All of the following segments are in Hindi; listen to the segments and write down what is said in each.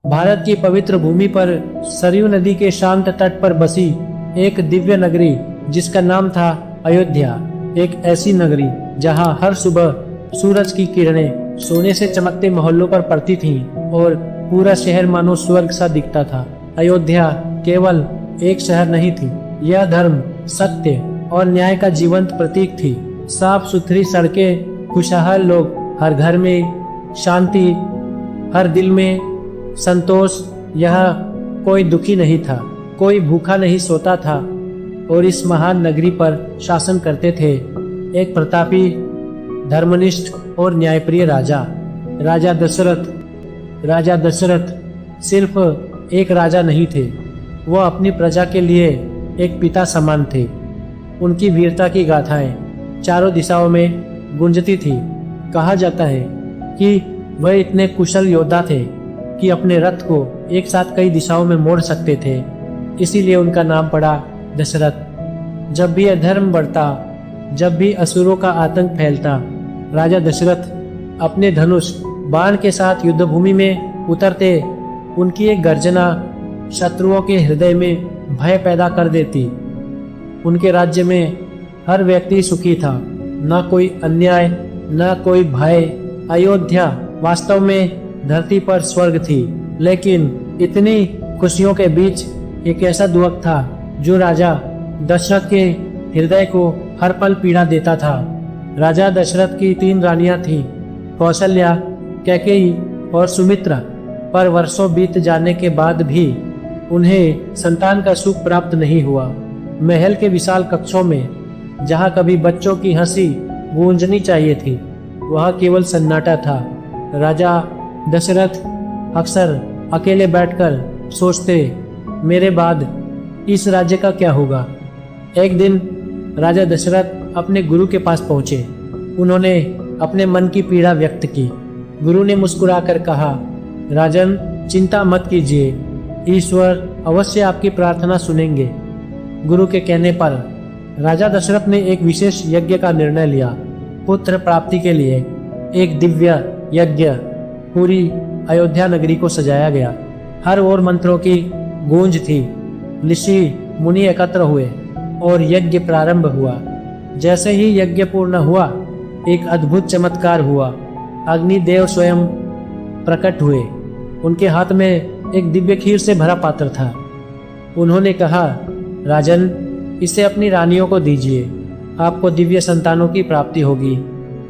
भारत की पवित्र भूमि पर सरयू नदी के शांत तट पर बसी एक दिव्य नगरी जिसका नाम था अयोध्या। एक ऐसी नगरी जहां हर सुबह सूरज की किरणें सोने से चमकते मोहल्लों पर पड़ती थीं और पूरा शहर मानो स्वर्ग सा दिखता था। अयोध्या केवल एक शहर नहीं थी, यह धर्म, सत्य और न्याय का जीवंत प्रतीक थी। साफ सुथरी सड़कें, खुशहाल लोग, हर घर में शांति, हर दिल में संतोष। यहाँ कोई दुखी नहीं था, कोई भूखा नहीं सोता था। और इस महान नगरी पर शासन करते थे एक प्रतापी, धर्मनिष्ठ और न्यायप्रिय राजा, राजा दशरथ। राजा दशरथ सिर्फ एक राजा नहीं थे, वो अपनी प्रजा के लिए एक पिता समान थे। उनकी वीरता की गाथाएं चारों दिशाओं में गूंजती थी। कहा जाता है कि वह इतने कुशल योद्धा थे कि अपने रथ को एक साथ कई दिशाओं में मोड़ सकते थे, इसीलिए उनका नाम पड़ा दशरथ। जब भी अधर्म बढ़ता, जब भी असुरों का आतंक फैलता, राजा दशरथ अपने धनुष बाण के साथ युद्धभूमि में उतरते। उनकी एक गर्जना शत्रुओं के हृदय में भय पैदा कर देती। उनके राज्य में हर व्यक्ति सुखी था, न कोई अन्याय, न कोई भय। अयोध्या वास्तव में धरती पर स्वर्ग थी, लेकिन इतनी खुशियों के बीच एक ऐसा दुख था जो राजा दशरथ के हृदय को हर पल पीड़ा देता था। राजा दशरथ की 3 रानियां थीं, कौशल्या, कैकेयी और सुमित्रा। पर वर्षों बीत जाने के बाद भी उन्हें संतान का सुख प्राप्त नहीं हुआ। महल के विशाल कक्षों में जहाँ कभी बच्चों की हंसी गूंजनी चाहिए थी, वहाँ केवल सन्नाटा था। राजा दशरथ अक्सर अकेले बैठकर सोचते, मेरे बाद इस राज्य का क्या होगा। एक दिन राजा दशरथ अपने गुरु के पास पहुंचे। उन्होंने अपने मन की पीड़ा व्यक्त की। गुरु ने मुस्कुराकर कहा, राजन, चिंता मत कीजिए, ईश्वर अवश्य आपकी प्रार्थना सुनेंगे। गुरु के कहने पर राजा दशरथ ने एक विशेष यज्ञ का निर्णय लिया। पुत्र प्राप्ति के लिए एक दिव्य यज्ञ पूरी अयोध्या नगरी को सजाया गया। हर ओर मंत्रों की गूंज थी। ऋषि मुनि एकत्र हुए और यज्ञ प्रारंभ हुआ। जैसे ही यज्ञ पूर्ण हुआ, एक अद्भुत चमत्कार हुआ। अग्निदेव स्वयं प्रकट हुए। उनके हाथ में एक दिव्य खीर से भरा पात्र था। उन्होंने कहा, राजन, इसे अपनी रानियों को दीजिए, आपको दिव्य संतानों की प्राप्ति होगी।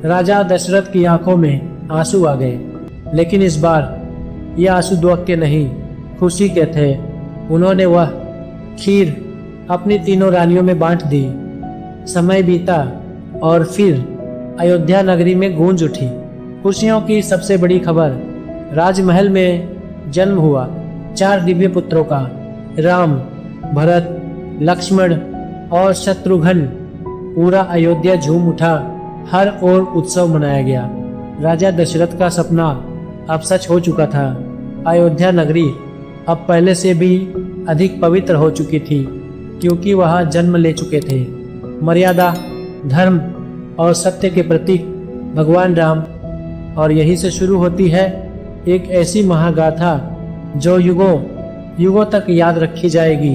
राजा दशरथ की आंखों में आंसू आ गए, लेकिन इस बार ये आंसू दुख के नहीं, खुशी के थे। उन्होंने वह खीर अपनी 3 रानियों में बांट दी। समय बीता और फिर अयोध्या नगरी में गूंज उठी खुशियों की सबसे बड़ी खबर। राजमहल में जन्म हुआ 4 दिव्य पुत्रों का, राम, भरत, लक्ष्मण और शत्रुघ्न। पूरा अयोध्या झूम उठा, हर ओर उत्सव मनाया गया। राजा दशरथ का सपना अब सच हो चुका था। अयोध्या नगरी अब पहले से भी अधिक पवित्र हो चुकी थी, क्योंकि वहाँ जन्म ले चुके थे मर्यादा, धर्म और सत्य के प्रतीक भगवान राम। और यहीं से शुरू होती है एक ऐसी महागाथा जो युगों युगों तक याद रखी जाएगी।